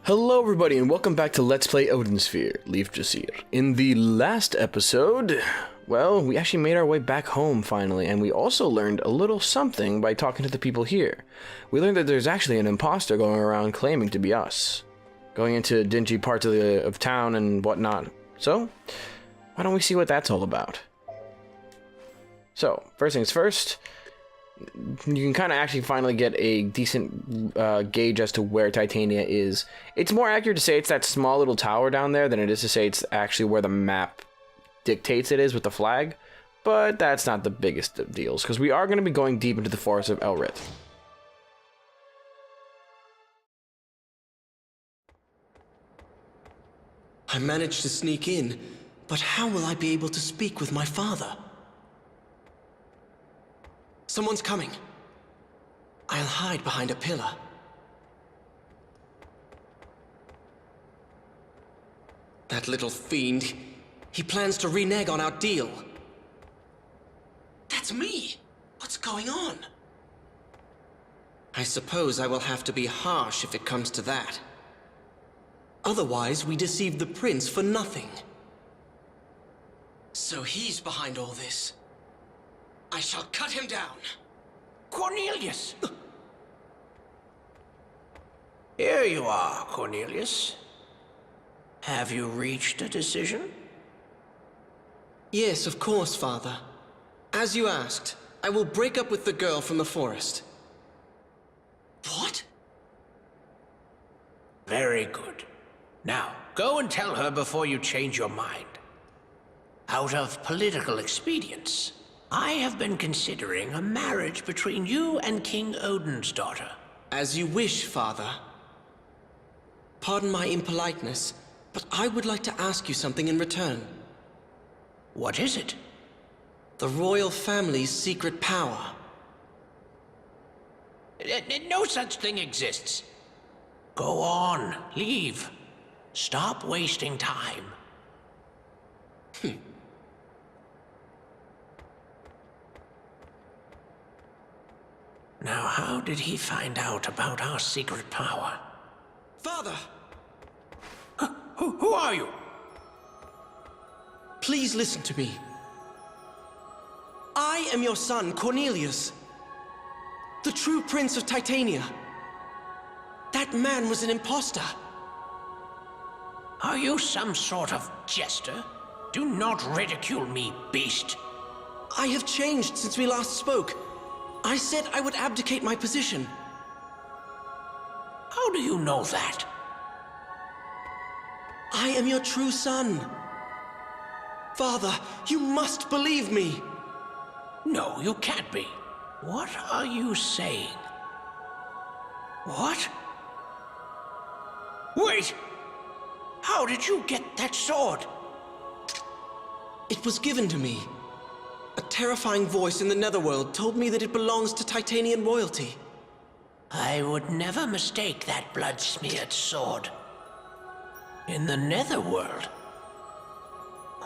Hello everybody and welcome back to Let's Play Odinsphere, Leifdrasir. In the last episode, well, we actually made our way back home finally, and we also learned a little something by talking to the people here. We learned that there's actually an imposter going around claiming to be us, going into dingy parts of town and whatnot. So, why don't we see what that's all about? So, first things first, you can kind of actually finally get a decent gauge as to where Titania is. It's more accurate to say it's that small little tower down there than it is to say it's actually where the map dictates it is with the flag. But that's not the biggest of deals, because we are going to be going deep into the forest of Elrit. I managed to sneak in, but how will I be able to speak with my father? Someone's coming. I'll hide behind a pillar. That little fiend. He plans to renege on our deal. That's me! What's going on? I suppose I will have to be harsh if it comes to that. Otherwise, we deceived the prince for nothing. So he's behind all this. I shall cut him down. Cornelius! Here you are, Cornelius. Have you reached a decision? Yes, of course, Father. As you asked, I will break up with the girl from the forest. What? Very good. Now, go and tell her before you change your mind. Out of political expedience, I have been considering a marriage between you and King Odin's daughter. As you wish, Father. Pardon my impoliteness, but I would like to ask you something in return. What is it? The royal family's secret power. No such thing exists. Go on, leave. Stop wasting time. Now, how did he find out about our secret power? Father! Who are you? Please listen to me. I am your son, Cornelius. The true prince of Titania. That man was an imposter. Are you some sort of jester? Do not ridicule me, beast. I have changed since we last spoke. I said I would abdicate my position. How do you know that? I am your true son. Father, you must believe me. No, you can't be. What are you saying? What? Wait! How did you get that sword? It was given to me. A terrifying voice in the Netherworld told me that it belongs to Titanian royalty. I would never mistake that blood-smeared sword. In the Netherworld?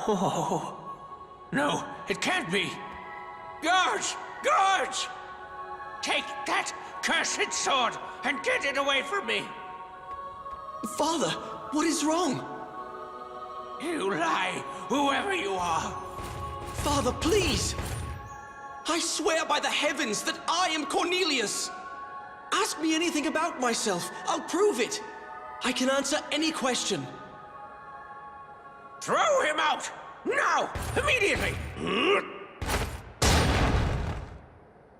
Oh, no, it can't be. Guards! Guards! Take that cursed sword and get it away from me! Father, what is wrong? You lie, whoever you are. Father, please! I swear by the heavens that I am Cornelius! Ask me anything about myself, I'll prove it! I can answer any question. Throw him out! Now! Immediately!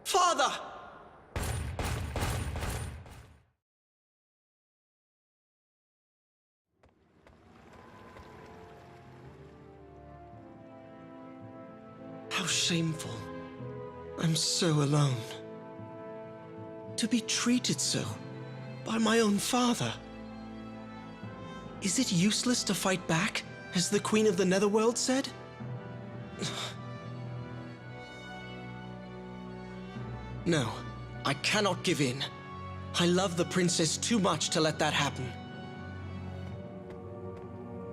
Father! How shameful. I'm so alone. To be treated so by my own father. Is it useless to fight back, as the Queen of the Netherworld said? No, I cannot give in. I love the princess too much to let that happen.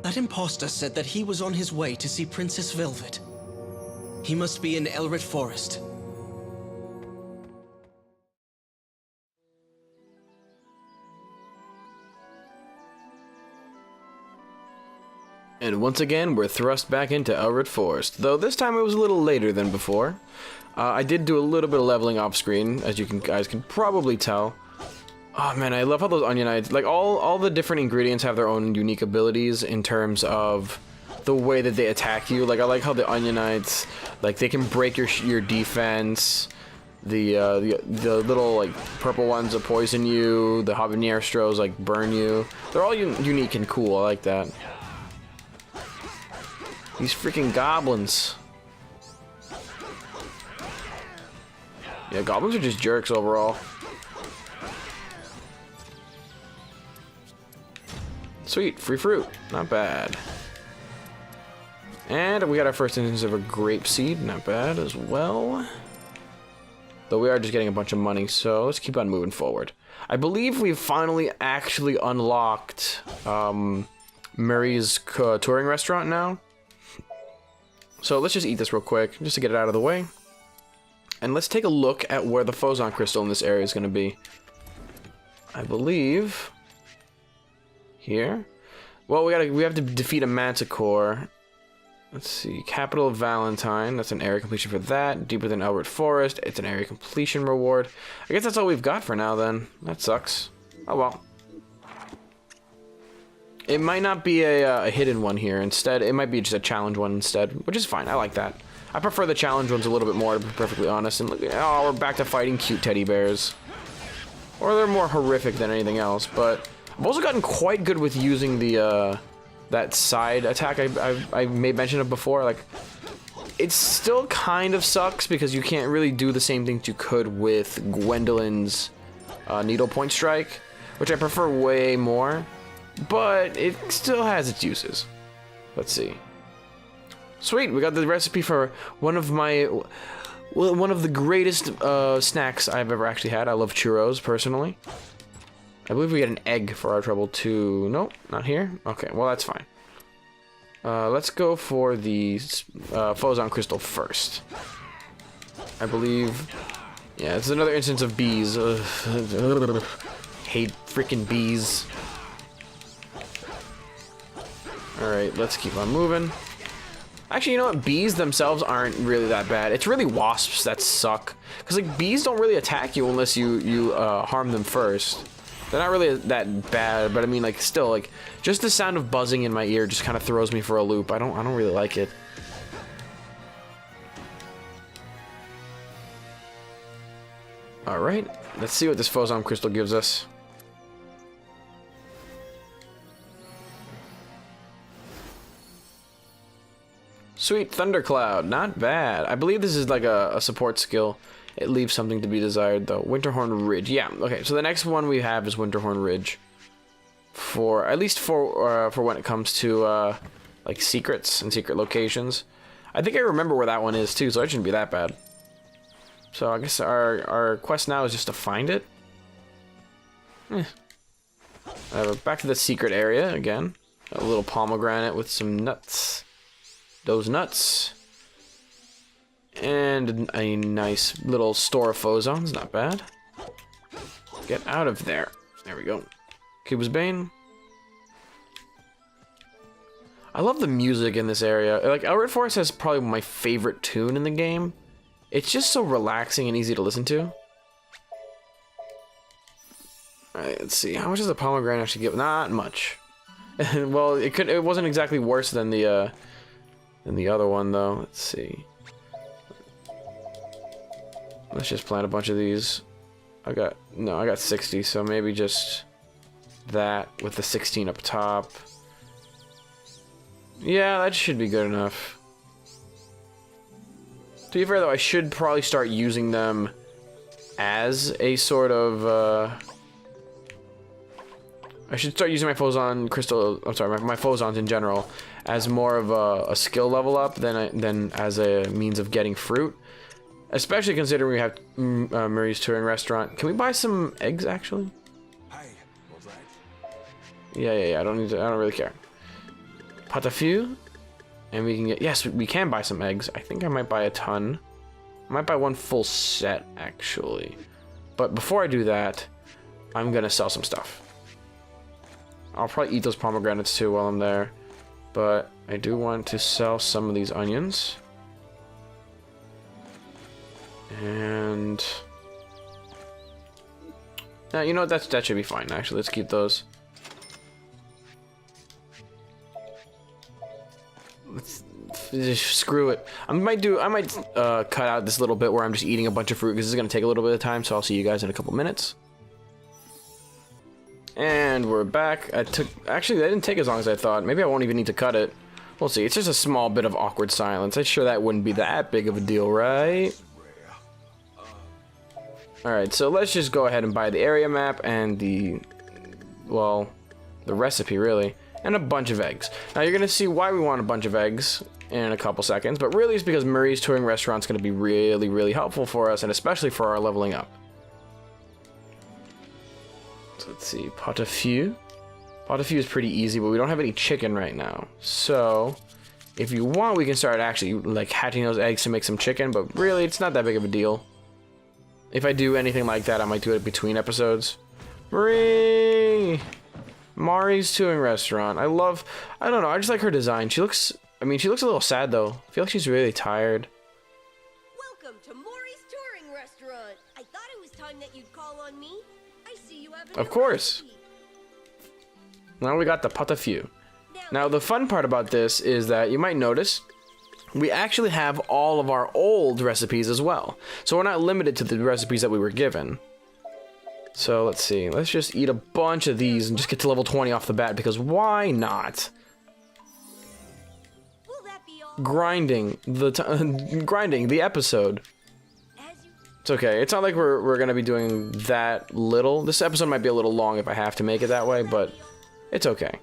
That imposter said that he was on his way to see Princess Velvet. He must be in Elrit Forest. And once again, we're thrust back into Elrit Forest, though this time it was a little later than before. I did do a little bit of leveling off screen, as you guys can probably tell. Oh man, I love how those Onionites, like all the different ingredients have their own unique abilities in terms of the way that they attack you. Like I like how the Onionites, like they can break your defense. The little like purple ones that poison you. The Habanero like burn you. They're all unique and cool. I like that. These freaking goblins. Yeah, goblins are just jerks overall. Sweet, free fruit. Not bad. And we got our first instance of a grape seed. Not bad as well. Though we are just getting a bunch of money, so let's keep on moving forward. I believe we've finally actually unlocked Murray's touring restaurant now. So let's just eat this real quick, just to get it out of the way. And let's take a look at where the Phozon crystal in this area is going to be. I believe here. Well, we have to defeat a Manticore. Let's see, Capital of Valentine. That's an area completion for that. Deeper than Elrit Forest. It's an area completion reward. I guess that's all we've got for now. Then that sucks. Oh well. It might not be a hidden one here. Instead, it might be just a challenge one instead, which is fine. I like that. I prefer the challenge ones a little bit more, to be perfectly honest. And look, oh, we're back to fighting cute teddy bears. Or they're more horrific than anything else. But I've also gotten quite good with using the that side attack I made mention of before. Like, it still kind of sucks because you can't really do the same things you could with Gwendolyn's needlepoint strike, which I prefer way more. But it still has its uses. Let's see. Sweet, we got the recipe for one of the greatest snacks I've ever actually had. I love churros, personally. I believe we get an egg for our trouble too. Nope, not here. Okay, well that's fine. Let's go for the Phozon crystal first. I believe. Yeah, it's another instance of bees. Hate freaking bees. Alright, let's keep on moving. Actually, you know what? Bees themselves aren't really that bad. It's really wasps that suck. Because, like, bees don't really attack you unless you harm them first. They're not really that bad, but I mean, like, still, like, just the sound of buzzing in my ear just kind of throws me for a loop. I don't really like it. Alright, let's see what this Phozon crystal gives us. Sweet Thundercloud, not bad. I believe this is like a support skill. It leaves something to be desired though. Winterhorn Ridge, yeah. Okay, so the next one we have is Winterhorn Ridge. For at least for when it comes to like secrets and secret locations. I think I remember where that one is too, so it shouldn't be that bad. So I guess our quest now is just to find it. Back to the secret area again. A little pomegranate with some nuts. Those nuts. And a nice little store of Phozons, not bad. Get out of there. There we go. Cuba's Bane. I love the music in this area. Like, Elrit Forest has probably my favorite tune in the game. It's just so relaxing and easy to listen to. Alright, let's see. How much does a pomegranate actually give? Not much. Well, it wasn't exactly worse than the other one, though. Let's see. Let's just plant a bunch of these. I got 60, so maybe just that with the 16 up top. Yeah, that should be good enough. To be fair, though, I should probably start using them as a sort of, I should start using my Phozon crystal, I'm sorry, my Phozons in general, as more of a skill level up than as a means of getting fruit. Especially considering we have Murray's Touring Restaurant. Can we buy some eggs, actually? Yeah, I don't really care. Pot a few. And we can get, yes, we can buy some eggs. I think I might buy a ton. I might buy one full set, actually. But before I do that, I'm gonna sell some stuff. I'll probably eat those pomegranates too while I'm there. But I do want to sell some of these onions. And now, you know what, that should be fine actually. Let's keep those. Let's just screw it. I might cut out this little bit where I'm just eating a bunch of fruit because this is gonna take a little bit of time, so I'll see you guys in a couple minutes. And we're back. Actually, that didn't take as long as I thought. Maybe I won't even need to cut it. We'll see. It's just a small bit of awkward silence. I'm sure that wouldn't be that big of a deal, right? Alright, so let's just go ahead and buy the area map and the recipe, really, and a bunch of eggs. Now, you're going to see why we want a bunch of eggs in a couple seconds, but really it's because Marie's Touring Restaurant's going to be really, really helpful for us, and especially for our leveling up. So let's see, pot au feu. Pot au feu is pretty easy, but we don't have any chicken right now. So, if you want, we can start actually, like, hatching those eggs to make some chicken, but really, it's not that big of a deal. If I do anything like that, I might do it between episodes. Marie! Mari's Touring Restaurant. I don't know, I just like her design. She looks a little sad though. I feel like she's really tired. Welcome to Maury's Touring Restaurant. I thought it was time that you'd call on me. I see you have a Of course. recipe. Now we got the pot au feu. Now the fun part about this is that you might notice we actually have all of our old recipes as well. So we're not limited to the recipes that we were given. So let's see. Let's just eat a bunch of these and just get to level 20 off the bat, because why not? Will that be all? Grinding the episode. It's okay. It's not like we're gonna be doing that little. This episode might be a little long if I have to make it that way, but it's okay.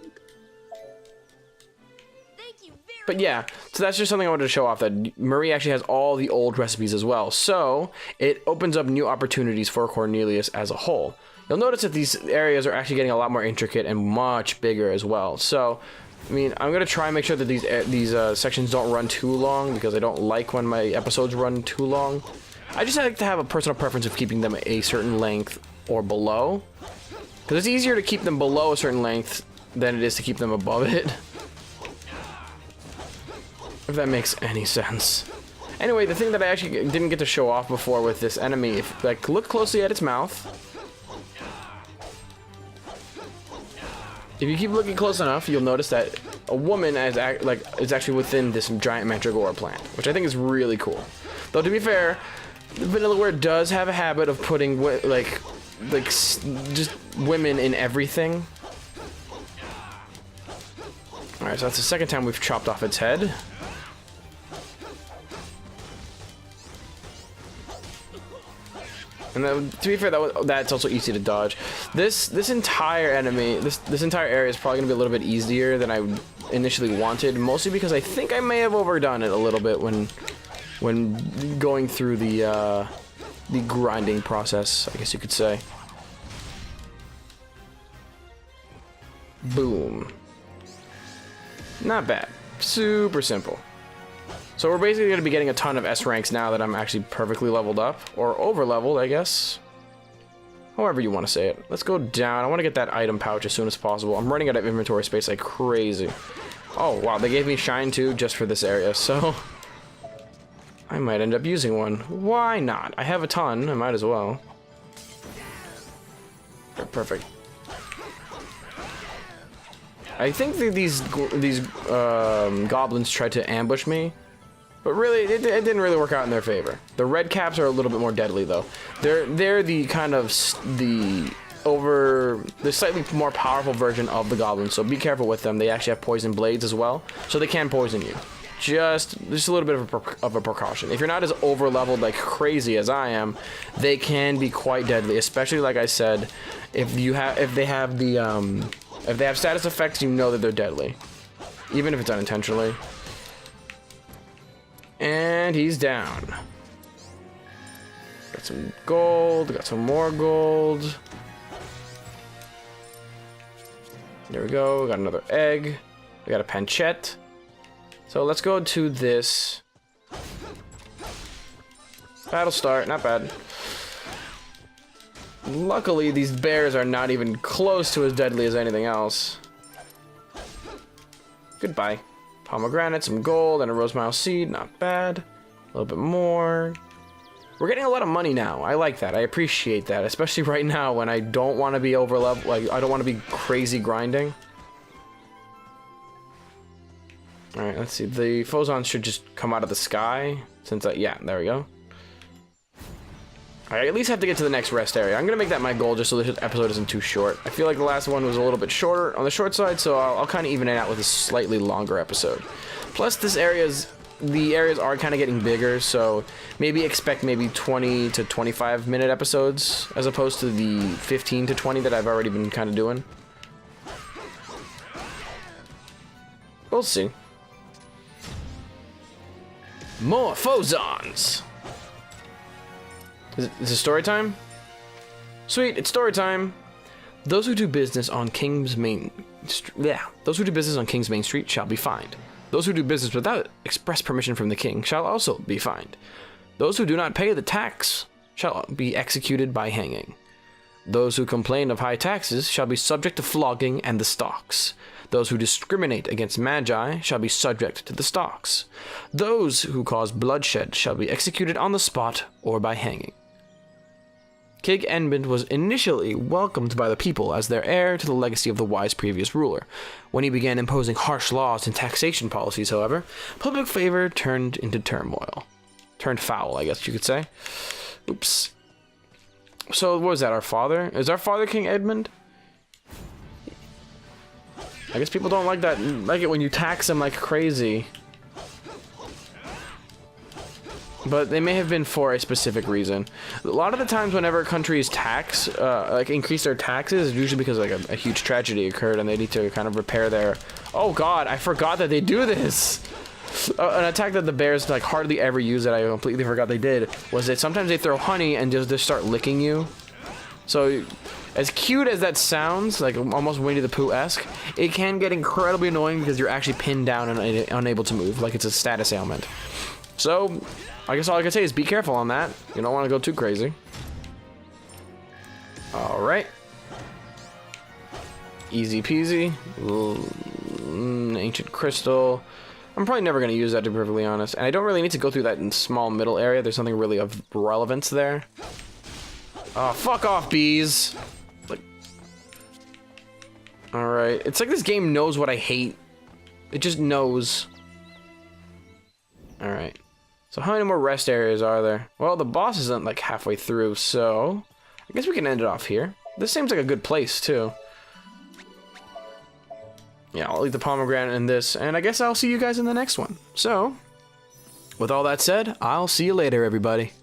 But yeah, so that's just something I wanted to show off, that Marie actually has all the old recipes as well. So it opens up new opportunities for Cornelius as a whole. You'll notice that these areas are actually getting a lot more intricate and much bigger as well. So, I mean, I'm going to try and make sure that these sections don't run too long, because I don't like when my episodes run too long. I just like to have a personal preference of keeping them a certain length or below, because it's easier to keep them below a certain length than it is to keep them above it. If that makes any sense. Anyway, the thing that I actually didn't get to show off before with this enemy, if like look closely at its mouth. If you keep looking close enough, you'll notice that a woman is actually within this giant mandragora plant, which I think is really cool. Though to be fair, Vanillaware does have a habit of putting just women in everything. All right, so that's the second time we've chopped off its head. And then, to be fair, that's also easy to dodge. This entire enemy, this entire area is probably gonna be a little bit easier than I initially wanted, mostly because I think I may have overdone it a little bit when going through the grinding process, I guess you could say. Boom. Not bad. Super simple. So we're basically going to be getting a ton of S ranks now that I'm actually perfectly leveled up. Or over-leveled, I guess. However you want to say it. Let's go down. I want to get that item pouch as soon as possible. I'm running out of inventory space like crazy. Oh, wow. They gave me shine too just for this area. So I might end up using one. Why not? I have a ton. I might as well. Perfect. I think that these goblins tried to ambush me, but really it didn't really work out in their favor. The red caps are a little bit more deadly though. They're the kind of the slightly more powerful version of the goblins, so be careful with them. They actually have poison blades as well, so they can poison you. Just a little bit of a precaution. If you're not as over leveled like crazy as I am, they can be quite deadly, especially like I said, if they have status effects, you know that they're deadly, even if it's unintentionally. And he's down. Got some gold, got some more gold. There we go, got another egg. We got a pancetta. So let's go to this. Battle start, not bad. Luckily, these bears are not even close to as deadly as anything else. Goodbye. Pomegranate, some gold, and a rosemile seed. Not bad. A little bit more. We're getting a lot of money now. I like that. I appreciate that. Especially right now when I don't want to be over level. Like, I don't want to be crazy grinding. Alright, let's see. The Phozons should just come out of the sky. Since yeah, there we go. I at least have to get to the next rest area. I'm going to make that my goal just so this episode isn't too short. I feel like the last one was a little bit shorter on the short side, so I'll kind of even it out with a slightly longer episode. Plus, the areas are kind of getting bigger, so maybe expect maybe 20 to 25 minute episodes as opposed to the 15 to 20 that I've already been kind of doing. We'll see. More Phozons! Is it story time? Sweet, it's story time. Those who do business on King's Main Street shall be fined. Those who do business without express permission from the king shall also be fined. Those who do not pay the tax shall be executed by hanging. Those who complain of high taxes shall be subject to flogging and the stocks. Those who discriminate against magi shall be subject to the stocks. Those who cause bloodshed shall be executed on the spot or by hanging. King Edmund was initially welcomed by the people as their heir to the legacy of the wise previous ruler. When he began imposing harsh laws and taxation policies, however, public favor turned into turmoil. Turned foul, I guess you could say. Oops. So, what was that, our father? Is our father King Edmund? I guess people don't like that, like it when you tax them like crazy. But they may have been for a specific reason. A lot of the times whenever countries increase their taxes, it's usually because like a huge tragedy occurred and they need to kind of repair their... Oh god, I forgot that they do this! An attack that the bears like hardly ever use that I completely forgot they did was that sometimes they throw honey and just start licking you. So, as cute as that sounds, like almost Winnie the Pooh-esque, it can get incredibly annoying because you're actually pinned down and unable to move, like it's a status ailment. So, I guess all I can say is be careful on that. You don't want to go too crazy. Alright. Easy peasy. Ancient crystal. I'm probably never going to use that, to be perfectly honest. And I don't really need to go through that in small middle area. There's something really of relevance there. Oh, fuck off, bees. Like, alright. It's like this game knows what I hate. It just knows. Alright. So how many more rest areas are there? Well, the boss isn't like halfway through, so I guess we can end it off here. This seems like a good place, too. Yeah, I'll leave the pomegranate in this, and I guess I'll see you guys in the next one. So, with all that said, I'll see you later, everybody.